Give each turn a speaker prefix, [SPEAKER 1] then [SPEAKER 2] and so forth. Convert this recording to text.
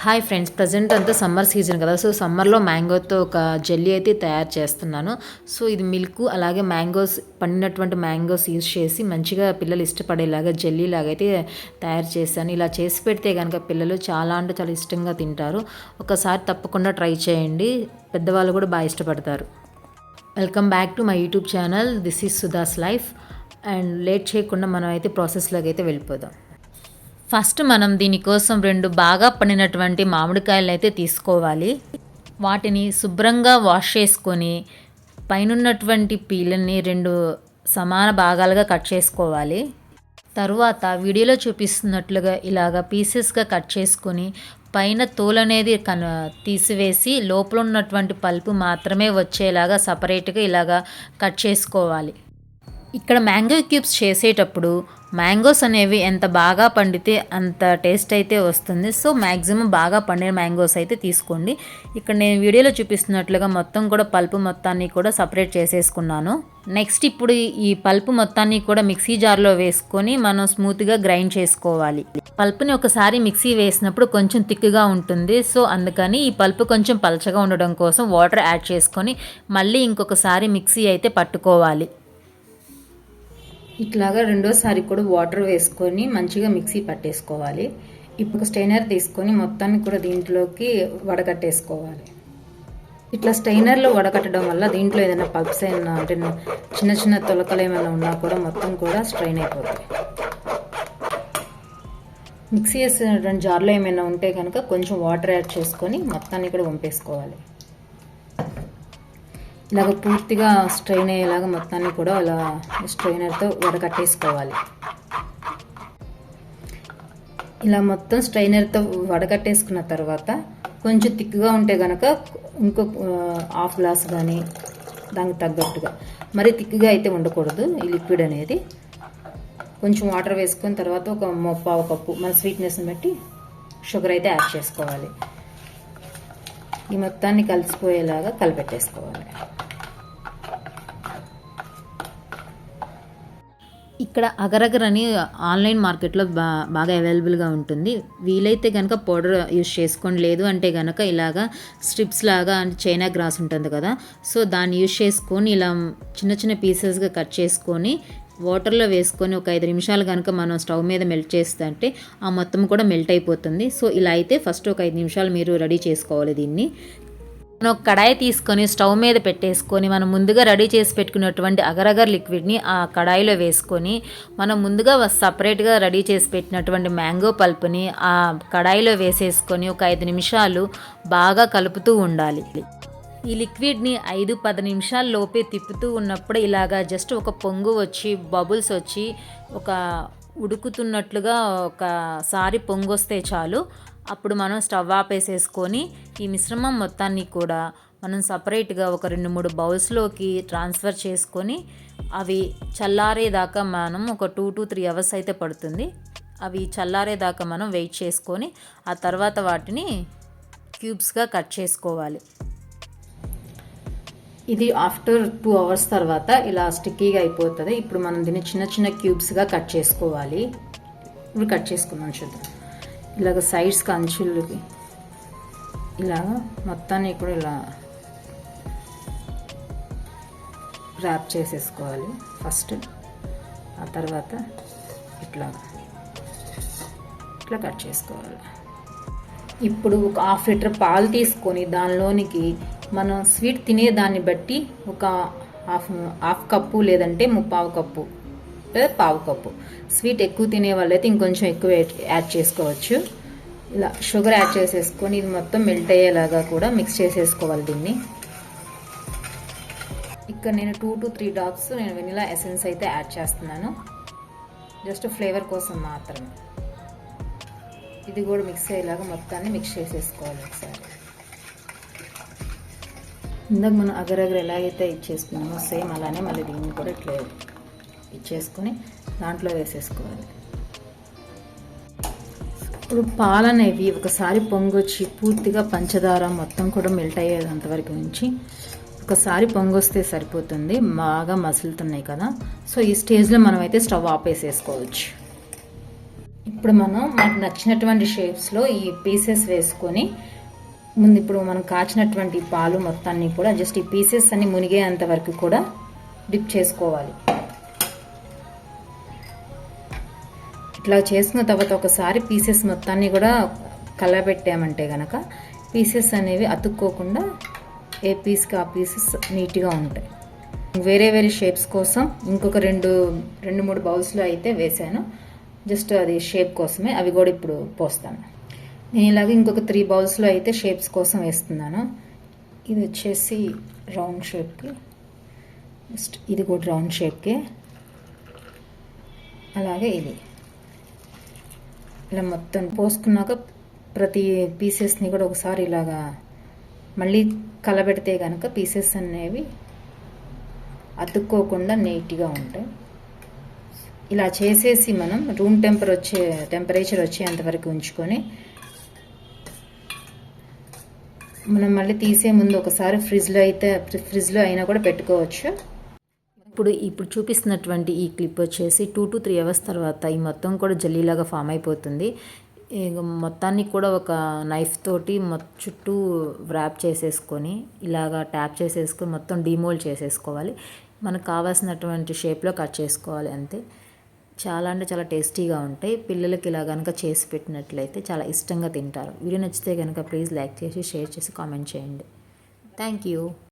[SPEAKER 1] Hi friends, present అంతా summer season కదా. So సమ్మర్లో మ్యాంగోతో ఒక జెల్లీ అయితే తయారు చేస్తున్నాను. సో ఇది మిల్క్ అలాగే మ్యాంగోస్, పండినటువంటి మ్యాంగోస్ యూస్ చేసి మంచిగా పిల్లలు ఇష్టపడేలాగా జెల్లీ లాగా అయితే తయారు చేశాను. ఇలా చేసి పెడితే కనుక పిల్లలు చాలా అంటే చాలా ఇష్టంగా తింటారు. ఒకసారి తప్పకుండా ట్రై చేయండి, పెద్దవాళ్ళు కూడా బాగా ఇష్టపడతారు. Welcome back to my YouTube channel. This is Sudha's life. And late చేయకుండా మనం అయితే ప్రాసెస్లోకి అయితే వెళ్ళిపోదాం. ఫస్ట్ మనం దీనికోసం 2 బాగా పండినటువంటి మామిడికాయలు అయితే తీసుకోవాలి. వాటిని శుభ్రంగా వాష్ చేసుకొని పైనున్నటువంటి పీలని 2 సమాన భాగాలుగా కట్ చేసుకోవాలి. తరువాత వీడియోలో చూపిస్తున్నట్లుగా ఇలాగ పీసెస్గా కట్ చేసుకొని పైన తోలు అనేది తీసివేసి లోపల ఉన్నటువంటి పల్పు మాత్రమే వచ్చేలాగా సపరేట్గా ఇలాగా కట్ చేసుకోవాలి. ఇక్కడ మ్యాంగో క్యూబ్స్ చేసేటప్పుడు మ్యాంగోస్ అనేవి ఎంత బాగా పండితే అంత టేస్ట్ అయితే వస్తుంది. సో మ్యాక్సిమం బాగా పండిన మ్యాంగోస్ అయితే తీసుకోండి. ఇక్కడ నేను వీడియోలో చూపిస్తున్నట్లుగా మొత్తం కూడా పల్పు మొత్తాన్ని కూడా సపరేట్ చేసేసుకున్నాను. నెక్స్ట్ ఇప్పుడు ఈ పల్పు మొత్తాన్ని కూడా మిక్సీ జార్లో వేసుకొని మనం స్మూత్గా గ్రైండ్ చేసుకోవాలి. పల్పుని ఒకసారి మిక్సీ వేసినప్పుడు కొంచెం థిక్గా ఉంటుంది. సో అందుకని ఈ పల్పు కొంచెం పలచగా ఉండడం కోసం వాటర్ యాడ్ చేసుకొని మళ్ళీ ఇంకొకసారి మిక్సీ అయితే పట్టుకోవాలి. ఇట్లాగా రెండోసారి కూడా వాటర్ వేసుకొని మంచిగా మిక్సీ పట్టేసుకోవాలి. ఇప్పుడు స్ట్రైనర్ తీసుకొని మొత్తాన్ని కూడా దీంట్లోకి వడకట్టేసుకోవాలి. ఇట్లా స్ట్రైనర్లో వడకట్టడం వల్ల దీంట్లో ఏదైనా పల్ప్స్ అయినా అంటే చిన్న చిన్న తొలకలు ఏమైనా ఉన్నా కూడా మొత్తం కూడా స్ట్రైన్ అయిపోతాయి. మిక్సీ చేసిన జార్లో ఏమైనా ఉంటే కనుక కొంచెం వాటర్ యాడ్ చేసుకొని మొత్తాన్ని కూడా వంపేసుకోవాలి. ఇలాగ పూర్తిగా స్ట్రైన్ అయ్యేలాగా మొత్తాన్ని కూడా అలా స్ట్రైనర్తో వడకట్టేసుకోవాలి. ఇలా మొత్తం స్ట్రైనర్తో వడకట్టేసుకున్న తర్వాత కొంచెం థిక్గా ఉంటే కనుక ఇంకో హాఫ్ గ్లాస్ కానీ దానికి తగ్గట్టుగా, మరీ థిక్గా అయితే ఉండకూడదు ఈ లిక్విడ్ అనేది. కొంచెం వాటర్ వేసుకున్న తర్వాత ఒక 1/4 కప్పు మన స్వీట్నెస్ని బట్టి షుగర్ అయితే యాడ్ చేసుకోవాలి. ఈ మొత్తాన్ని కలిసిపోయేలాగా కలిపెట్టేసుకోవాలి. ఇక్కడ అగరగర్ అని ఆన్లైన్ మార్కెట్లో బాగా అవైలబుల్గా ఉంటుంది. వీలైతే కనుక పౌడర్ యూస్ చేసుకోండి, లేదు అంటే కనుక ఇలాగా స్ట్రిప్స్ లాగా చైనా గ్రాస్ ఉంటుంది కదా, సో దాన్ని యూస్ చేసుకొని ఇలా చిన్న చిన్న పీసెస్గా కట్ చేసుకొని వాటర్లో వేసుకొని ఒక 5 నిమిషాలు కనుక మనం స్టవ్ మీద మెల్ట్ చేస్తే ఆ మొత్తం కూడా మెల్ట్ అయిపోతుంది. సో ఇలా అయితే ఫస్ట్ ఒక 5 నిమిషాలు మీరు రెడీ చేసుకోవాలి. దీన్ని మనం ఒక కడాయి తీసుకొని స్టవ్ మీద పెట్టేసుకొని మనం ముందుగా రెడీ చేసి పెట్టుకున్నటువంటి అగరగర్ లిక్విడ్ని ఆ కడాయిలో వేసుకొని మనం ముందుగా సపరేట్గా రెడీ చేసి పెట్టినటువంటి మ్యాంగో పల్ప్ని ఆ కడాయిలో వేసేసుకొని ఒక 5 నిమిషాలు బాగా కలుపుతూ ఉండాలి. ఈ లిక్విడ్ని 5-10 నిమిషాల లోపే తిప్పుతూ ఉన్నప్పుడు ఇలాగా జస్ట్ ఒక పొంగు వచ్చి బబుల్స్ వచ్చి ఒక ఉడుకుతున్నట్లుగా ఒకసారి పొంగు వస్తే చాలు. అప్పుడు మనం స్టవ్ ఆపేసేసుకొని ఈ మిశ్రమం మొత్తాన్ని కూడా మనం సపరేట్గా ఒక 2-3 బౌల్స్లోకి ట్రాన్స్ఫర్ చేసుకొని అవి చల్లారేదాకా మనం ఒక 2-3 అవర్స్ అయితే పడుతుంది. అవి చల్లారేదాకా మనం వెయిట్ చేసుకొని ఆ తర్వాత వాటిని క్యూబ్స్గా కట్ చేసుకోవాలి. ఇది ఆఫ్టర్ 2 అవర్స్ తర్వాత ఇలా స్టిక్కీగా అయిపోతుంది. ఇప్పుడు మనం దీన్ని చిన్న చిన్న క్యూబ్స్గా కట్ చేసుకోవాలి. ఇప్పుడు కట్ చేసుకున్నాం చూద్దాం. ఇలాగ సైడ్స్కి అంచులకి ఇలాగ మొత్తాన్ని కూడా ఇలా ర్యాప్ చేసేసుకోవాలి ఫస్ట్. ఆ తర్వాత ఇట్లా కట్ చేసుకోవాలి. ఇప్పుడు ఒక 1/2 లీటర్ పాలు తీసుకొని దానిలోనికి మనం స్వీట్ తినేదాన్ని బట్టి ఒక హాఫ్ కప్పు లేదంటే 1/4 కప్పు లేదా 1/4 కప్పు, స్వీట్ ఎక్కువ తినే వాళ్ళైతే ఇంకొంచెం ఎక్కువ యాడ్ చేసుకోవచ్చు. ఇలా షుగర్ యాడ్ చేసేసుకొని ఇది మొత్తం మెల్ట్ అయ్యేలాగా కూడా మిక్స్ చేసేసుకోవాలి దీన్ని. ఇక్కడ నేను 2-3 డ్రాప్స్ నేను వెనిలా ఎసెన్స్ అయితే యాడ్ చేస్తున్నాను, జస్ట్ ఫ్లేవర్ కోసం మాత్రమే. ఇది కూడా మిక్స్ అయ్యేలాగా మొత్తాన్ని మిక్స్ చేసేసుకోవాలి ఒకసారి. ఇందాక మనం అగరగర ఎలాగైతే ఇచ్చేసుకున్నామో సేమ్ అలానే మళ్ళీ దీన్ని కూడా ఇట్లా ఇచ్చేసుకొని దాంట్లో వేసేసుకోవాలి. ఇప్పుడు పాలు అనేవి ఒకసారి పొంగొచ్చి పూర్తిగా పంచదార మొత్తం కూడా మెల్ట్ అయ్యేంతవరకు నుంచి ఒకసారి పొంగొస్తే సరిపోతుంది. బాగా మసులుతున్నాయి కదా, సో ఈ స్టేజ్లో మనం అయితే స్టవ్ ఆపేసేసుకోవచ్చు. ఇప్పుడు మనం మనకు నచ్చినటువంటి షేప్స్లో ఈ పీసెస్ వేసుకొని ముందు ఇప్పుడు మనం కాచినటువంటి పాలు మొత్తాన్ని కూడా జస్ట్ ఈ పీసెస్ అన్ని మునిగేంత వరకు కూడా డిప్ చేసుకోవాలి. ఇట్లా చేసుకున్న తర్వాత ఒకసారి పీసెస్ మొత్తాన్ని కూడా కలబెట్టామంటే కనుక పీసెస్ అనేవి అతుక్కోకుండా ఏ పీస్కి ఆ పీసెస్ నీట్గా ఉంటాయి. వేరే వేరే షేప్స్ కోసం ఇంకొక రెండు మూడు బౌల్స్లో అయితే వేసాను. జస్ట్ అది షేప్ కోసమే, అవి కూడా ఇప్పుడు పోస్తాను. నేను ఇలాగే ఇంకొక 3 బౌల్స్లో అయితే షేప్స్ కోసం వేస్తున్నాను. ఇది వచ్చేసి రౌండ్ షేప్కి, జస్ట్ ఇది కూడా రౌండ్ షేప్కి, అలాగే ఇది ఇలా మొత్తం పోసుకున్నాక ప్రతి పీసెస్ని కూడా ఒకసారి ఇలాగా మళ్ళీ కలబెడితే కనుక పీసెస్ అనేవి అతుక్కోకుండా నీట్గా ఉంటాయి. ఇలా చేసేసి మనం రూమ్ టెంపరేచర్ వచ్చేంతవరకు ఉంచుకొని మనం మళ్ళీ తీసే ముందు ఒకసారి ఫ్రిడ్జ్లో అయినా కూడా పెట్టుకోవచ్చు. ఇప్పుడు చూపిస్తున్నటువంటి ఈ క్లిప్ వచ్చేసి 2 to 3 అవర్స్ తర్వాత ఈ మొత్తం కూడా జల్లీలాగా ఫామ్ అయిపోతుంది. మొత్తాన్ని కూడా ఒక నైఫ్ తోటి చుట్టూ వ్రాప్ చేసేసుకొని ఇలాగా ట్యాప్ చేసేసుకొని మొత్తం డీమోల్డ్ చేసేసుకోవాలి. మనకు కావాల్సినటువంటి షేప్లో కట్ చేసుకోవాలి అంతే. చాలా అంటే చాలా టేస్టీగా ఉంటాయి. పిల్లలకి ఇలా కనుక చేసి పెట్టినట్లయితే చాలా ఇష్టంగా తింటారు. వీడియో నచ్చితే కనుక ప్లీజ్ లైక్ చేసి షేర్ చేసి కామెంట్ చేయండి. Thank you.